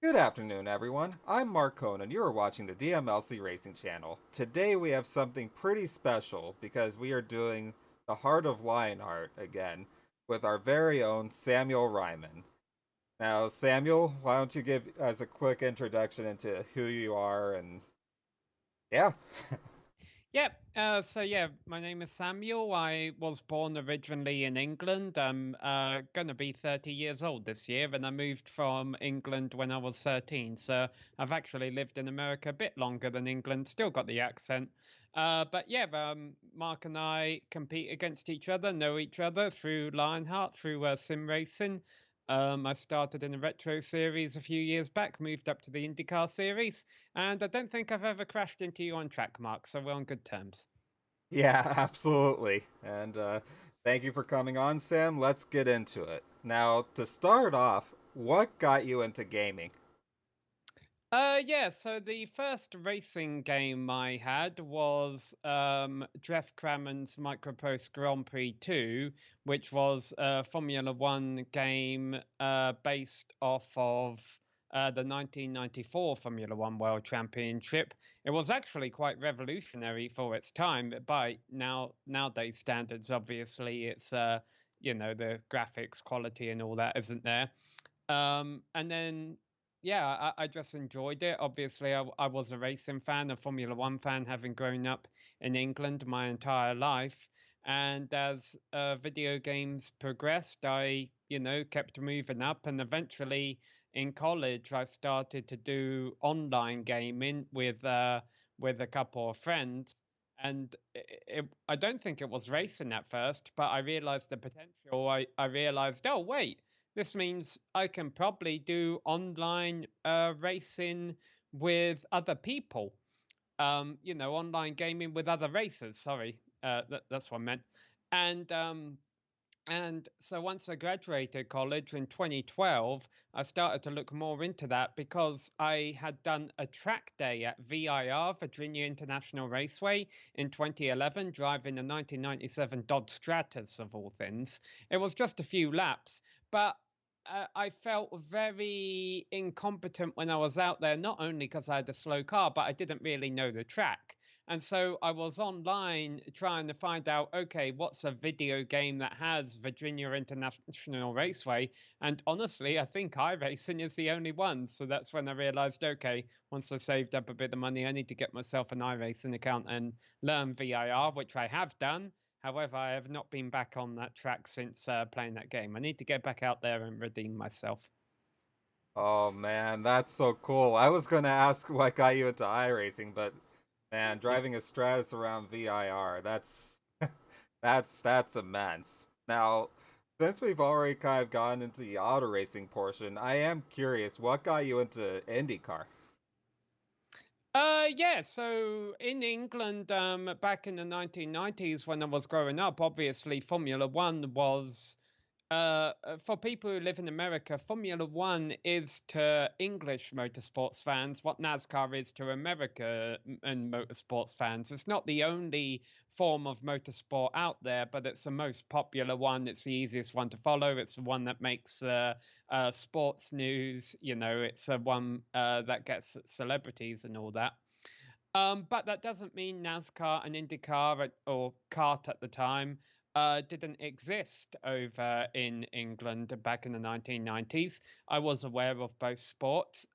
Good afternoon, everyone. I'm Mark Conan. You are watching the DMLC Racing channel. Today we have something pretty special because we are doing the Heart of Lionheart again with our very own Samuel Reiman. Now, Samuel, why don't you give us a quick introduction into who you are and yeah. Yep. My name is Samuel. I was born originally in England. I'm going to be 30 years old this year, and I moved from England when I was 13. So I've actually lived in America a bit longer than England. Still got the accent. Mark and I compete against each other, know each other through Lionheart, through Sim Racing. I started in the retro series a few years back, moved up to the IndyCar series, and I don't think I've ever crashed into you on track, Mark, so we're on good terms. Yeah, absolutely. And thank you for coming on, Sam. Let's get into it. Now, to start off, what got you into gaming? So the first racing game I had was Jeff Cramond's Microprose Grand Prix 2, which was a Formula One game based off of the 1994 Formula One World Championship. It was actually quite revolutionary for its time, but by nowadays standards, obviously, it's the graphics quality and all that isn't there. And then, yeah, I just enjoyed it. Obviously, I was a racing fan, a Formula One fan, having grown up in England my entire life. And as video games progressed, I kept moving up. And eventually in college, I started to do online gaming with a couple of friends. And I don't think it was racing at first, but I realized the potential. I realized, oh, wait, this means I can probably do online racing with other people. Online gaming with other racers. Sorry, that's what I meant. And um, and so once I graduated college in 2012, I started to look more into that because I had done a track day at VIR, Virginia International Raceway, in 2011, driving a 1997 Dodge Stratus of all things. It was just a few laps, but I felt very incompetent when I was out there, not only because I had a slow car, but I didn't really know the track. And so I was online trying to find out, okay, what's a video game that has Virginia International Raceway? And honestly, I think iRacing is the only one. So that's when I realized, okay, once I saved up a bit of money, I need to get myself an iRacing account and learn VIR, which I have done. However, I have not been back on that track since playing that game. I need to get back out there and redeem myself. Oh man, that's so cool. I was gonna ask what got you into iRacing, but man, Yeah. driving a Stratus around VIR, that's immense. Now, since we've already kind of gotten into the auto racing portion, I am curious, what got you into IndyCar? So in England, back in the 1990s when I was growing up, obviously Formula One was for people who live in America, Formula One is to English motorsports fans what NASCAR is to America and motorsports fans. It's not the only form of motorsport out there, but it's the most popular one. It's the easiest one to follow. It's the one that makes sports news. It's the one that gets celebrities and all that. But that doesn't mean NASCAR and IndyCar or CART at the time didn't exist over in England back in the 1990s. I was aware of both sports.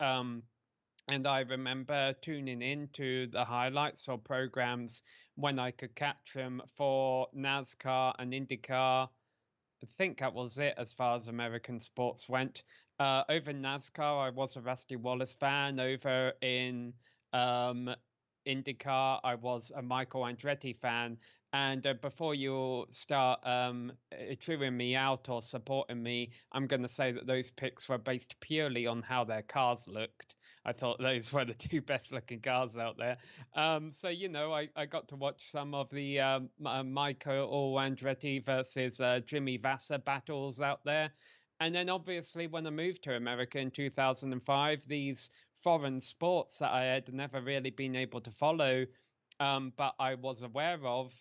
And I remember tuning in to the highlights or programs when I could catch them for NASCAR and IndyCar. I think that was it as far as American sports went. Over in NASCAR, I was a Rusty Wallace fan. Over in um, IndyCar, I was a Michael Andretti fan. And before you start chewing me out or supporting me, I'm going to say that those picks were based purely on how their cars looked. I thought those were the two best looking cars out there. I got to watch some of the Michael Andretti versus Jimmy Vasser battles out there. And then obviously, when I moved to America in 2005, these foreign sports that I had never really been able to follow, but I was aware of.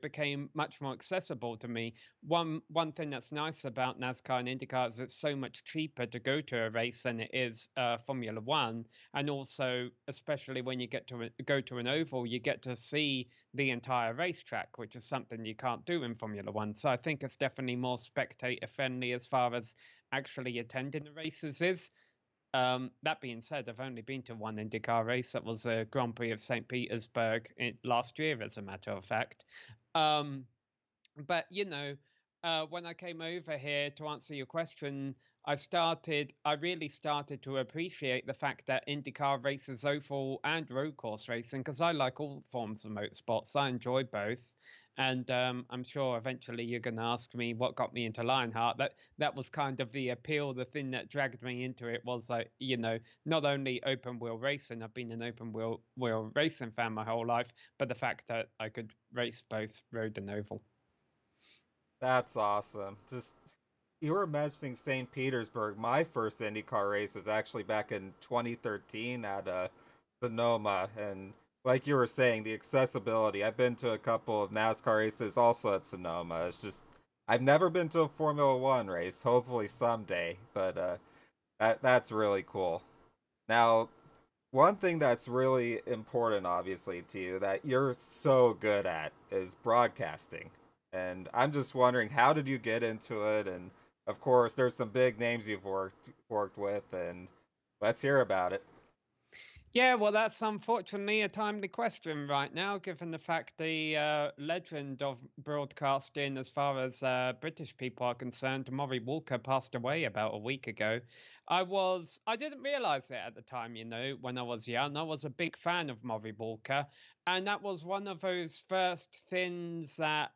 became much more accessible to me. One thing that's nice about NASCAR and IndyCar is it's so much cheaper to go to a race than it is Formula One, and also especially when you get to go to an oval, you get to see the entire racetrack, which is something you can't do in Formula One. So I think it's definitely more spectator friendly as far as actually attending the races is. That being said, I've only been to one IndyCar race. That was a Grand Prix of St. Petersburg last year, as a matter of fact. Um, but when I came over here to answer your question, I really started to appreciate the fact that IndyCar races oval and road course racing, because I like all forms of motorsports. I enjoy both. And I'm sure eventually you're going to ask me what got me into Lionheart. That was kind of the appeal. The thing that dragged me into it was like, not only open wheel racing. I've been an open wheel racing fan my whole life, but the fact that I could race both road and oval. That's awesome. Just you were mentioning St. Petersburg. My first IndyCar race was actually back in 2013 at Sonoma, and like you were saying, the accessibility. I've been to a couple of NASCAR races also at Sonoma. It's just I've never been to a Formula One race. Hopefully someday, but that's really cool. Now, one thing that's really important, obviously, to you that you're so good at is broadcasting. And I'm just wondering, how did you get into it? And of course, there's some big names you've worked with, and let's hear about it. Yeah, well, that's unfortunately a timely question right now, given the fact the legend of broadcasting, as far as British people are concerned, Maury Walker passed away about a week ago. I didn't realize it at the time, when I was young. I was a big fan of Maury Walker, and that was one of those first things that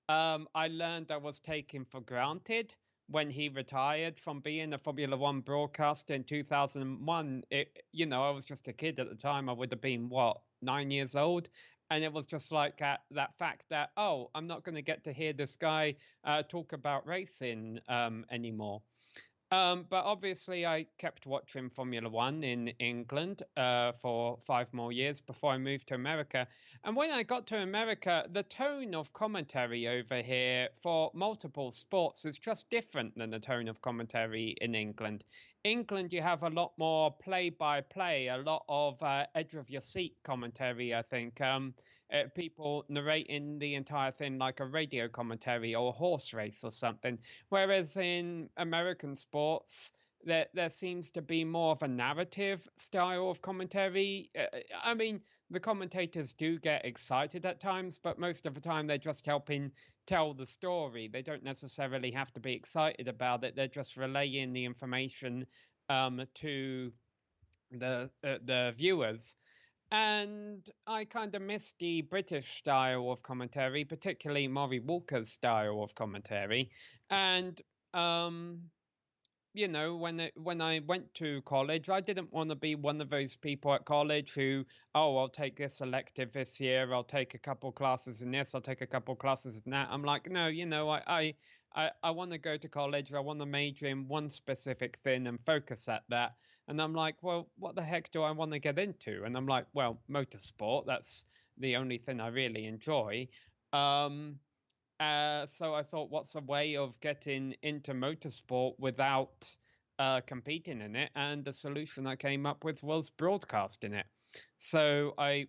I learned I was taking for granted when he retired from being a Formula One broadcaster in 2001. I was just a kid at the time. I would have been, what, 9 years old? And it was just like that fact that, oh, I'm not going to get to hear this guy talk about racing anymore. But obviously, I kept watching Formula One in England for 5 more years before I moved to America. And when I got to America, the tone of commentary over here for multiple sports is just different than the tone of commentary in England. England, you have a lot more play by play, a lot of edge of your seat commentary, I think. People narrating the entire thing like a radio commentary or a horse race or something. Whereas in American sports, there seems to be more of a narrative style of commentary. I mean, the commentators do get excited at times, but most of the time they're just helping tell the story. They don't necessarily have to be excited about it. They're just relaying the information to the viewers. And I kind of miss the British style of commentary, particularly Maury Walker's style of commentary. And um, when I went to college, I didn't want to be one of those people at college who, oh, I'll take this elective this year, I'll take a couple classes in this, I'll take a couple classes in that. I'm like, no, I want to go to college, I want to major in one specific thing and focus at that. And I'm like, well, what the heck do I want to get into? And I'm like, well, motorsport, that's the only thing I really enjoy. Um, so I thought, what's a way of getting into motorsport without competing in it? And the solution I came up with was broadcasting it. So I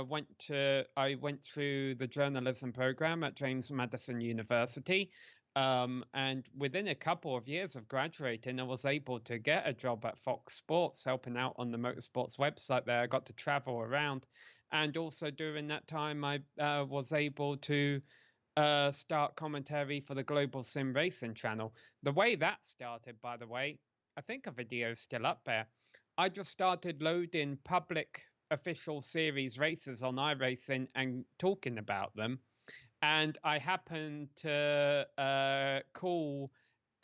went through the journalism program at James Madison University. And within a couple of years of graduating, I was able to get a job at Fox Sports, helping out on the motorsports website there. I got to travel around. And also during that time, I was able to start commentary for the Global Sim Racing channel. The way that started, by the way, I think a video is still up there. I just started loading public official series races on iRacing and talking about them. And I happened to call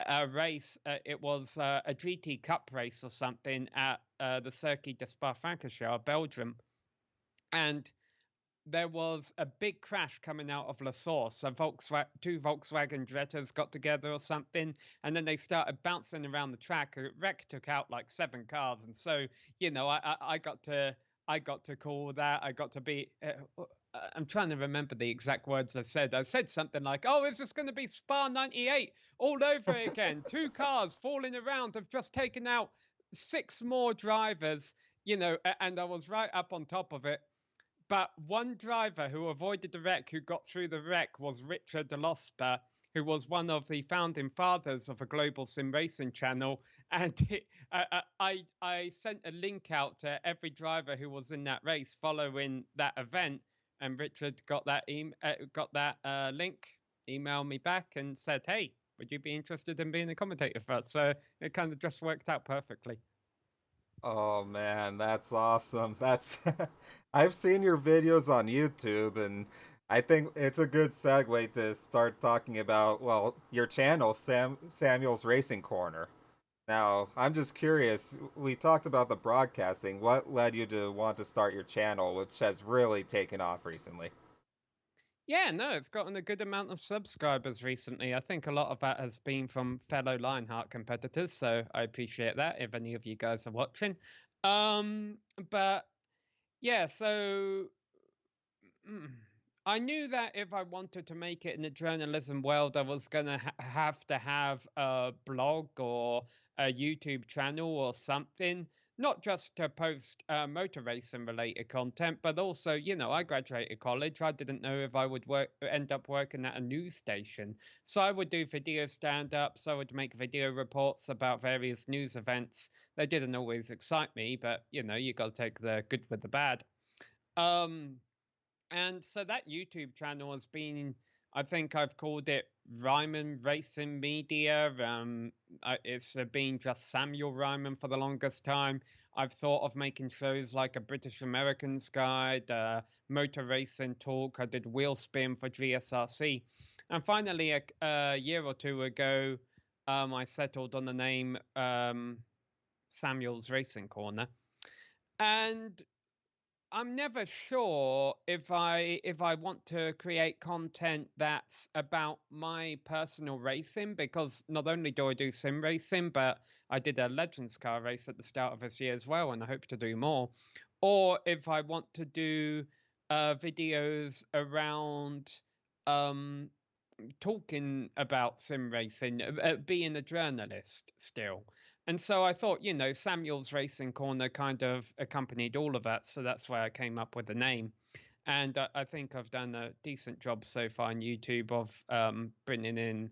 a race. It was a GT Cup race or something at the Circuit de Spa-Francorchamps, Belgium. And there was a big crash coming out of La Source. So two Volkswagen Jettas got together or something, and then they started bouncing around the track. A wreck took out like 7 cars, and so I got to call that. I got to be. I'm trying to remember the exact words I said. I said something like, "Oh, it's just going to be Spa 98 all over again. Two cars falling around have just taken out six more drivers." And I was right up on top of it. But one driver who avoided the wreck, who got through the wreck, was Richard Losper, who was one of the founding fathers of a global sim racing channel. And I sent a link out to every driver who was in that race following that event. And Richard got that link, emailed me back, and said, "Hey, would you be interested in being a commentator for us?" So it kind of just worked out perfectly. Oh man, that's awesome. That's I've seen your videos on YouTube, and I think it's a good segue to start talking about, well, your channel, Samuel's Racing Corner. Now, I'm just curious, we talked about the broadcasting. What led you to want to start your channel, which has really taken off recently? Yeah, no, it's gotten a good amount of subscribers recently. I think a lot of that has been from fellow Lionheart competitors, so I appreciate that if any of you guys are watching. Um, but yeah, so Mm. I knew that if I wanted to make it in the journalism world, I was going to have to have a blog or a YouTube channel or something, not just to post motor racing related content, but also, I graduated college. I didn't know if I would end up working at a news station. So I would do video stand ups, I would make video reports about various news events. They didn't always excite me, but, you got to take the good with the bad. Um, and so that YouTube channel has been, I think I've called it Reiman Racing Media. It's been just Samuel Reiman for the longest time. I've thought of making shows like a British American's Guide, Motor Racing Talk. I did Wheel Spin for GSRC. And finally, a year or two ago, I settled on the name Samuel's Racing Corner. And I'm never sure if I want to create content that's about my personal racing, because not only do I do sim racing, but I did a Legends car race at the start of this year as well, and I hope to do more. Or if I want to do videos around um, talking about sim racing, being a journalist still. And so I thought, Samuel's Racing Corner kind of accompanied all of that. So that's why I came up with the name. And I think I've done a decent job so far on YouTube of bringing in,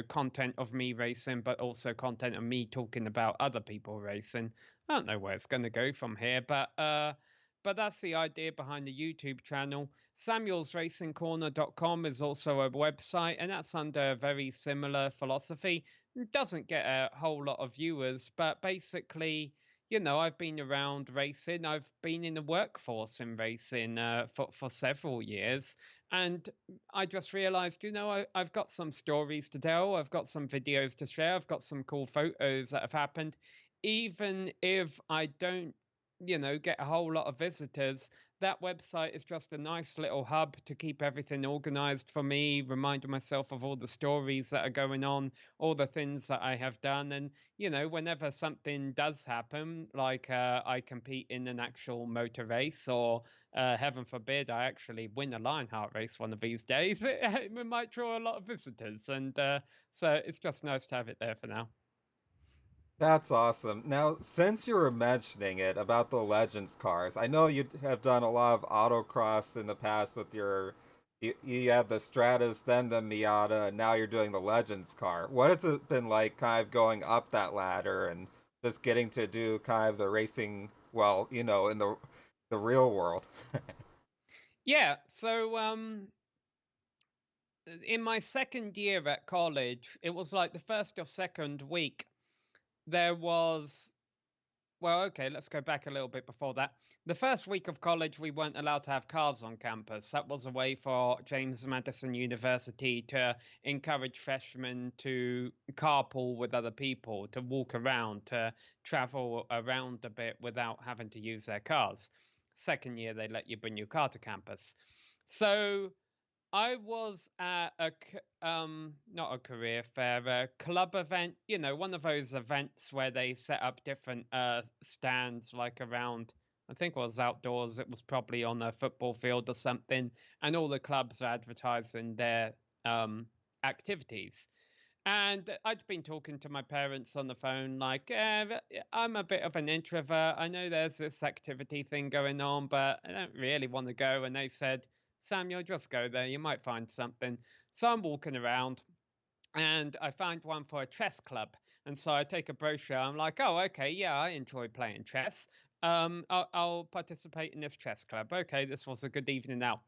content of me racing, but also content of me talking about other people racing. I don't know where it's going to go from here, but that's the idea behind the YouTube channel. SamuelsRacingCorner.com is also a website, and that's under a very similar philosophy. It doesn't get a whole lot of viewers, but basically, I've been around racing. I've been in the workforce in racing for several years. And I just realized, I've got some stories to tell. I've got some videos to share. I've got some cool photos that have happened. Even if I don't, get a whole lot of visitors, that website is just a nice little hub to keep everything organized for me, reminding myself of all the stories that are going on, all the things that I have done. And, whenever something does happen, like I compete in an actual motor race, or heaven forbid, I actually win a Lionheart race one of these days, it might draw a lot of visitors. And so it's just nice to have it there for now. That's awesome. Now, since you were mentioning it about the Legends cars, I know you have done a lot of autocross in the past with you had the Stratus, then the Miata, and now you're doing the Legends car. What has it been like kind of going up that ladder and just getting to do kind of the racing, well, in the real world? Yeah. So, in my second year at college, it was like the first or second week, there was well, okay, let's go back a little bit before that. The first week of college, we weren't allowed to have cars on campus. That was a way for James Madison University to encourage freshmen to carpool with other people, to walk around, to travel around a bit without having to use their cars. Second year, they let you bring your car to campus. So I was at not a career fair, a club event, one of those events where they set up different stands like around I think it was outdoors. It was probably on a football field or something, and all the clubs are advertising their um, activities. And I'd been talking to my parents on the phone, like, I'm a bit of an introvert. I know there's this activity thing going on, but I don't really want to go. And they said, Samuel, just go there. You might find something. So I'm walking around and I find one for a chess club. And so I take a brochure. I'm like, oh, okay, yeah, I enjoy playing chess. I'll participate in this chess club. Okay, this was a good evening out.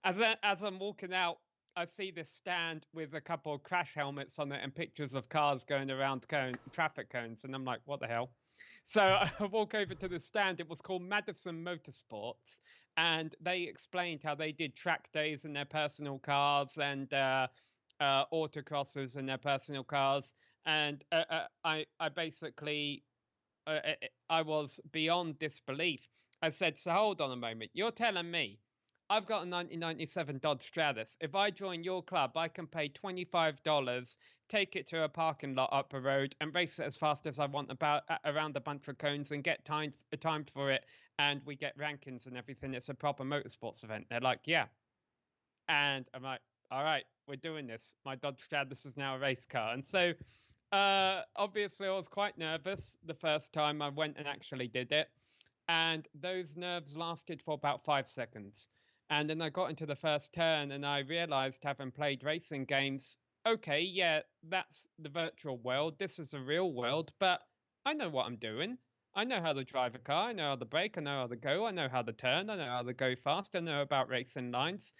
As I'm walking out, I see this stand with a couple of crash helmets on it and pictures of cars going around traffic cones, and I'm like, what the hell? So I walk over to the stand. It was called Madison Motorsports, and they explained how they did track days in their personal cars and autocrossers in their personal cars. And I basically I was beyond disbelief. I said, "So hold on a moment. You're telling me I've got a 1997 Dodge Stratus. If I join your club, I can pay $25, take it to a parking lot up a road, and race it as fast as I want around a bunch of cones and get timed for it, and we get rankings and everything. It's a proper motorsports event." They're like, "Yeah," and I'm like, "All right, we're doing this. My Dodge Stratus is now a race car," and so obviously, I was quite nervous the first time I went and actually did it. And those nerves lasted for about 5 seconds. And then I got into the first turn and I realized, having played racing games, okay, yeah, that's the virtual world. This is the real world, but I know what I'm doing. I know how to drive a car. I know how to brake. I know how to go. I know how to turn. I know how to go fast. I know about racing lines.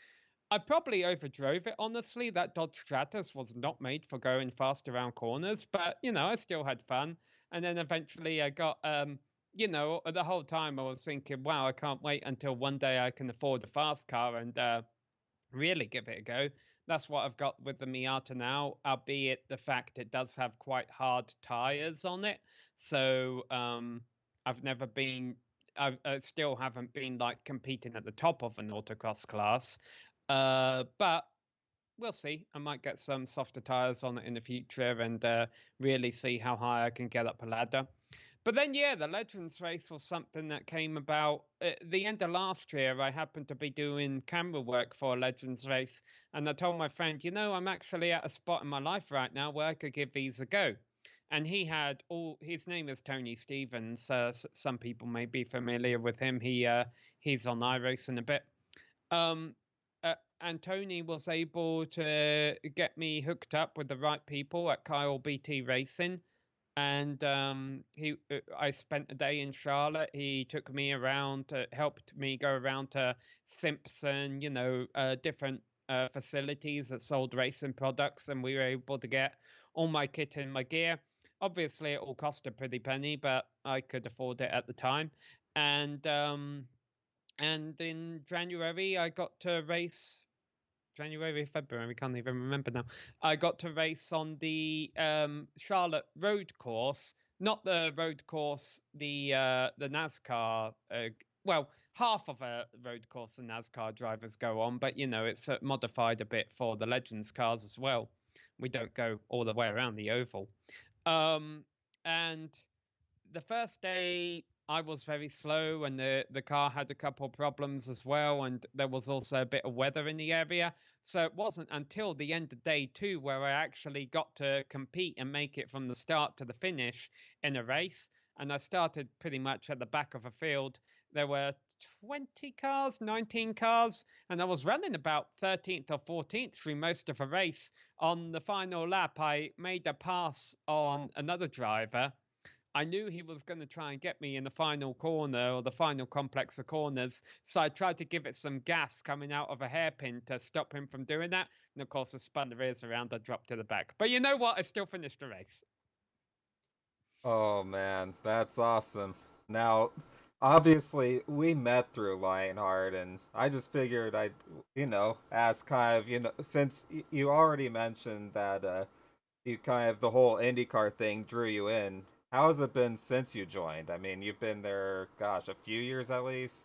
I probably overdrove it, honestly. That Dodge Stratus was not made for going fast around corners, but I still had fun. And then eventually I got the whole time I was thinking, wow, I can't wait until one day I can afford a fast car and really give it a go. That's what I've got with the Miata now, albeit the fact it does have quite hard tires on it. So I've never been, I still haven't been like competing at the top of an autocross class. But we'll see. I might get some softer tires on it in the future and really see how high I can get up a ladder. But then, yeah, the Legends race was something that came about at the end of last year. I happened to be doing camera work for a Legends race, and I told my friend, I'm actually at a spot in my life right now where I could give these a go. And his name is Tony Stevens. Some people may be familiar with him. He's on iRacing a bit. Um, and Tony was able to get me hooked up with the right people at Kyle BT Racing, and I spent a day in Charlotte. He took me around, helped me go around to Simpson, different facilities that sold racing products, and we were able to get all my kit and my gear. Obviously, it all cost a pretty penny, but I could afford it at the time. And in January, I got to race. January, February, can't even remember now. I got to race on the Charlotte road course, not the road course, the NASCAR. Well, half of a road course the NASCAR drivers go on, but it's modified a bit for the Legends cars as well. We don't go all the way around the oval. Um, and the first day I was very slow and the car had a couple of problems as well, and there was also a bit of weather in the area. So it wasn't until the end of day two where I actually got to compete and make it from the start to the finish in a race. And I started pretty much at the back of a field. There were 20 cars, 19 cars, and I was running about 13th or 14th through most of a race. On the final lap, I made a pass on another driver. I knew he was going to try and get me in the final corner or the final complex of corners. So I tried to give it some gas coming out of a hairpin to stop him from doing that. And of course, I spun the rears around, I dropped to the back. But you know what? I still finished the race. Oh man, that's awesome. Now, obviously, we met through Lionheart, and I just figured I'd, ask kind of, since you already mentioned that you kind of the whole IndyCar thing drew you in. How has it been since you joined? I mean, you've been there, gosh, a few years at least,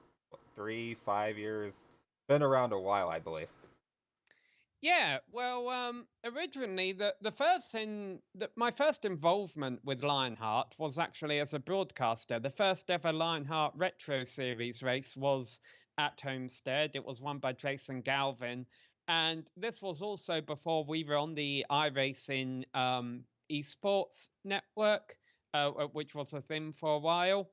3, 5 years, been around a while, I believe. Yeah, well, originally the first thing that my first involvement with Lionheart was actually as a broadcaster. The first ever Lionheart Retro Series race was at Homestead. It was won by Jason Galvin, and this was also before we were on the iRacing esports network, which was a thing for a while.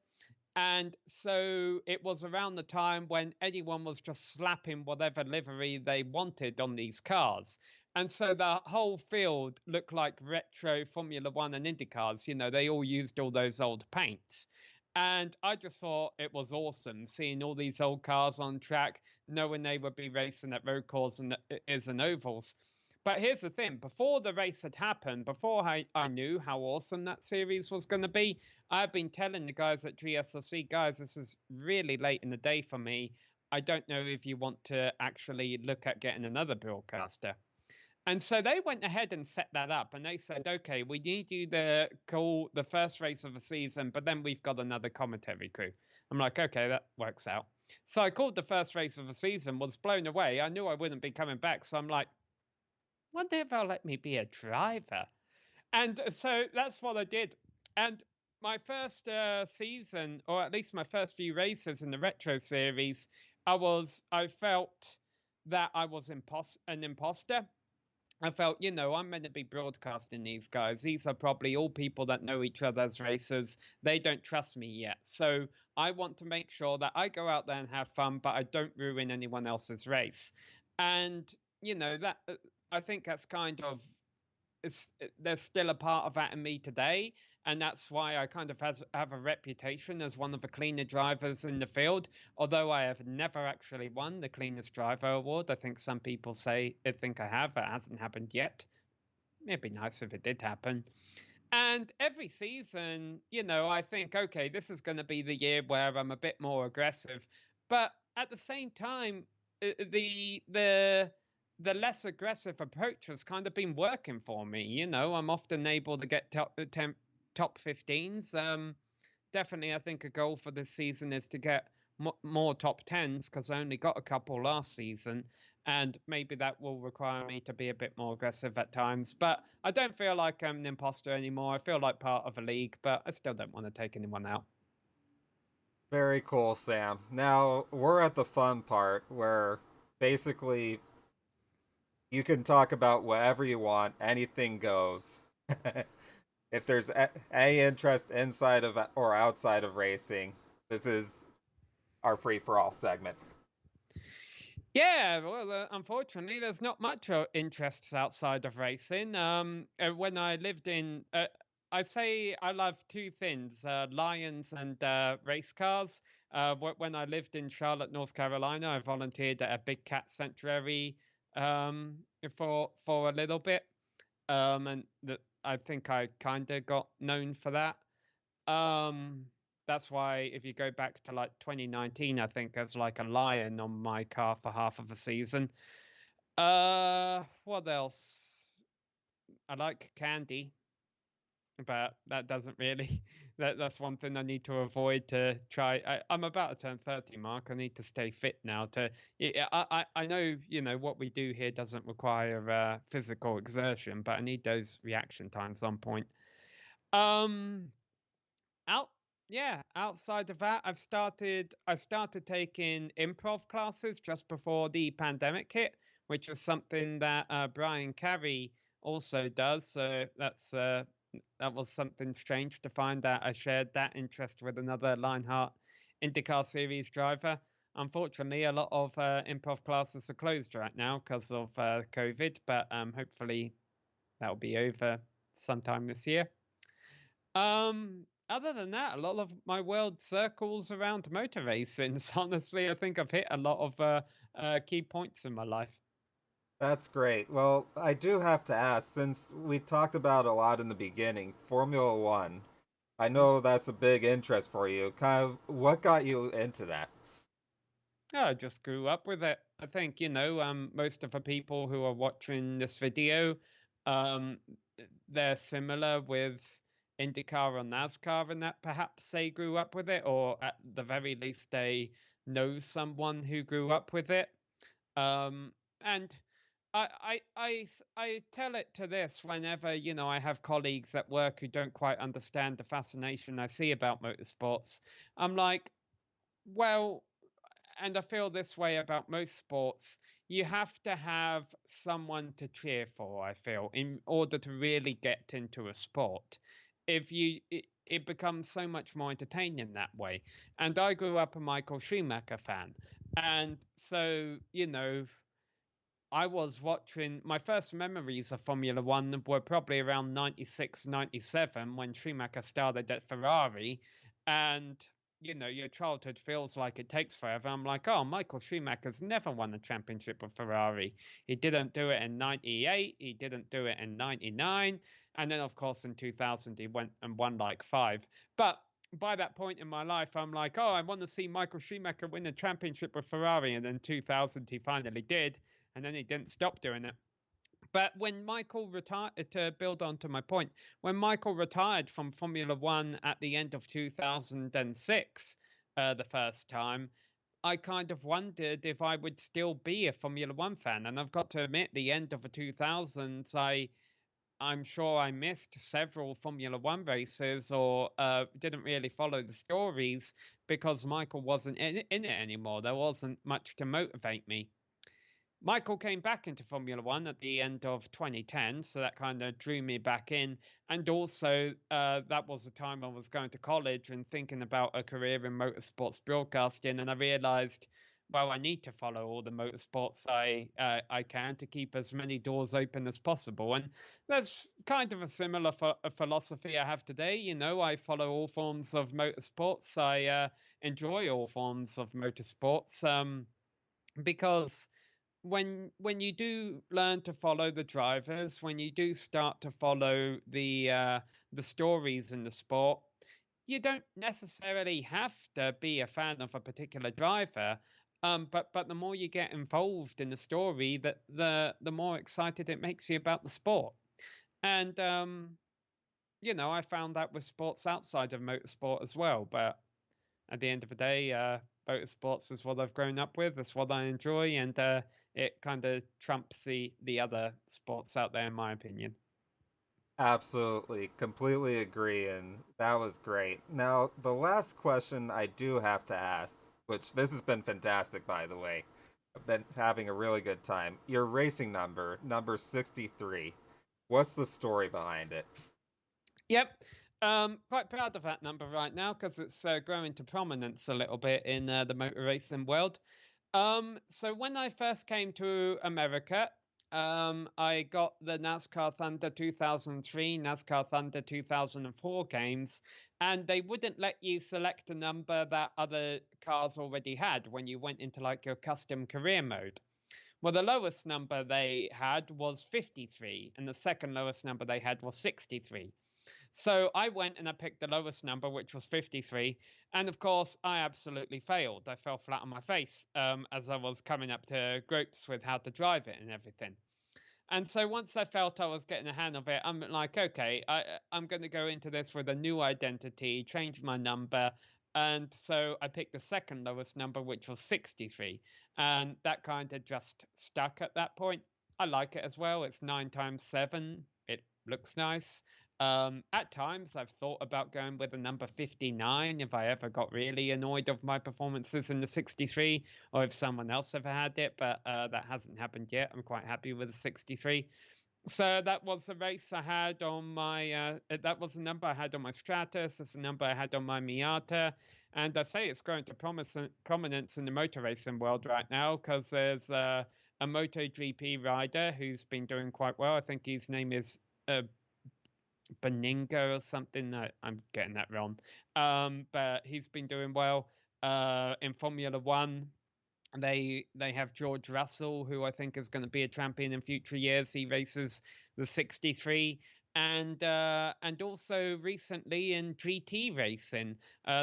And so it was around the time when anyone was just slapping whatever livery they wanted on these cars. And so the whole field looked like retro Formula One and Indy cars. You know, they all used all those old paints. And I just thought it was awesome seeing all these old cars on track, knowing they would be racing at road course and is and ovals. But here's the thing, before the race had happened, before I knew how awesome that series was going to be, I've been telling the guys at GSLC, guys, this is really late in the day for me. I don't know if you want to actually look at getting another broadcaster. And so they went ahead and set that up, and they said, okay, we need you to call the first race of the season, but then we've got another commentary crew. I'm like, okay, that works out. So I called the first race of the season, was blown away. I knew I wouldn't be coming back. So I'm like, wonder if they'll let me be a driver. And so that's what I did. And my first season, or at least my first few races in the retro series, I felt that I was an imposter. I felt, you know, I'm meant to be broadcasting these guys. These are probably all people that know each other as racers. They don't trust me yet. So I want to make sure that I go out there and have fun, but I don't ruin anyone else's race. And, you know, that I think that's kind of there's still a part of that in me today, and that's why I kind of have a reputation as one of the cleaner drivers in the field. Although I have never actually won the cleanest driver award, I think some people think I have. It hasn't happened yet. It'd be nice if it did happen. And every season, you know, I think, okay, this is going to be the year where I'm a bit more aggressive. But at the same time, the less aggressive approach has kind of been working for me. You know, I'm often able to get top 15s. Definitely, I think a goal for this season is to get more top 10s because I only got a couple last season. And maybe that will require me to be a bit more aggressive at times. But I don't feel like I'm an imposter anymore. I feel like part of a league, but I still don't want to take anyone out. Very cool, Sam. Now we're at the fun part where basically you can talk about whatever you want, anything goes. If there's any interest inside of or outside of racing, this is our free for all segment. Yeah, well, unfortunately, there's not much interests outside of racing. When I lived in, I say I love two things: lions and race cars. When I lived in Charlotte, North Carolina, I volunteered at a big cat sanctuary for a little bit, and I think I kind of got known for that. Um, that's why if you go back to like 2019, I think there's like a lion on my car for half of a season. What else? I like candy, but that doesn't really that's one thing I need to avoid to try. I'm about to turn 30, Mark. I need to stay fit now to yeah, I know, you know, what we do here doesn't require physical exertion, but I need those reaction times on point. Um out yeah, outside of that, I started taking improv classes just before the pandemic hit, which was something that Brian Carey also does. So that was something strange to find that I shared that interest with another Lionheart IndyCar series driver. Unfortunately, a lot of improv classes are closed right now because of COVID, but hopefully that'll be over sometime this year. Other than that, a lot of my world circles around motor racing. So honestly, I think I've hit a lot of key points in my life. That's great. Well, I do have to ask, since we talked about a lot in the beginning, Formula One. I Mm. know that's a big interest for you. Kind of what got you into that? Yeah, I just grew up with it. I think, you know, most of the people who are watching this video, um, they're similar with IndyCar or NASCAR, and that perhaps they grew up with it, or at the very least, they know someone who grew up with it. And I tell it to this whenever, I have colleagues at work who don't quite understand the fascination I see about motorsports. I'm like, well, and I feel this way about most sports, you have to have someone to cheer for, I feel, in order to really get into a sport. It becomes so much more entertaining that way. And I grew up a Michael Schumacher fan. And so, I was watching my first memories of Formula One were probably around 96, 97 when Schumacher started at Ferrari. And, your childhood feels like it takes forever. I'm like, oh, Michael Schumacher's never won a championship with Ferrari. He didn't do it in 98, he didn't do it in 99. And then, of course, in 2000, he went and won like five. But by that point in my life, I'm like, oh, I want to see Michael Schumacher win a championship with Ferrari. And then 2000, he finally did, and then he didn't stop doing it. But when Michael retired, to build on to my point, when Michael retired from Formula One at the end of 2006, the first time, I kind of wondered if I would still be a Formula One fan. And I've got to admit, the end of the 2000s, I'm sure I missed several Formula One races or didn't really follow the stories because Michael wasn't in it anymore. There wasn't much to motivate me. Michael came back into Formula One at the end of 2010, so that kind of drew me back in. And also, that was the time I was going to college and thinking about a career in motorsports broadcasting. And I realized, well, I need to follow all the motorsports I can to keep as many doors open as possible. And that's kind of a similar philosophy I have today. I follow all forms of motorsports. I enjoy all forms of motorsports because when you do learn to follow the drivers, when you do start to follow the stories in the sport, you don't necessarily have to be a fan of a particular driver. But the more you get involved in the story, that the more excited it makes you about the sport. And I found that with sports outside of motorsport as well. But at the end of the day, motorsports is what I've grown up with. It's what I enjoy, and it kind of trumps the other sports out there, in my opinion. Absolutely, completely agree, and that was great. Now, the last question I do have to ask, which this has been fantastic, by the way. I've been having a really good time. Your racing number, number 63. What's the story behind it? Yep. Quite proud of that number right now because it's growing to prominence a little bit in the motor racing world. So when I first came to America, I got the NASCAR Thunder 2003, NASCAR Thunder 2004 games, and they wouldn't let you select a number that other cars already had when you went into like your custom career mode. Well, the lowest number they had was 53, and the second lowest number they had was 63. So I went and I picked the lowest number, which was 53. And of course, I absolutely failed. I fell flat on my face as I was coming up to grips with how to drive it and everything. And so once I felt I was getting a hand of it, I'm like, okay, I'm going to go into this with a new identity, change my number. And so I picked the second lowest number, which was 63. And that kind of just stuck at that point. I like it as well. It's 9 times 7. It looks nice. At times, I've thought about going with the number 59 if I ever got really annoyed of my performances in the 63, or if someone else ever had it, but that hasn't happened yet. I'm quite happy with the 63. So that was a race I had on my, that was the number I had on my Stratus. It's the number I had on my Miata. And I say it's growing to prominence in the motor racing world right now because there's a MotoGP rider who's been doing quite well. I think his name is Beningo or something. No, I'm getting that wrong. But he's been doing well in Formula One. They have George Russell, who I think is going to be a champion in future years. He races the 63. And also recently in GT racing,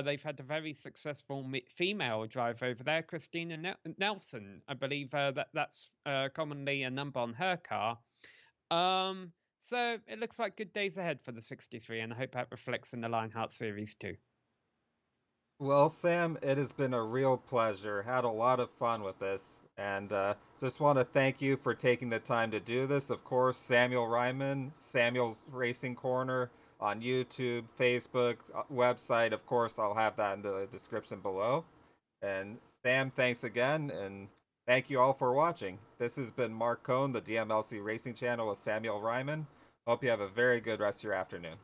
they've had a very successful female driver over there, Christina Nelson. I believe that's commonly a number on her car. So it looks like good days ahead for the 63, and I hope that reflects in the Lionheart series too. Well, Sam, it has been a real pleasure. Had a lot of fun with this. And just want to thank you for taking the time to do this. Of course, Samuel Reiman, Samuel's Racing Corner on YouTube, Facebook, website. Of course, I'll have that in the description below. And Sam, thanks again, and thank you all for watching. This has been Mark Cohn, the DMLC Racing Channel with Samuel Reiman. Hope you have a very good rest of your afternoon.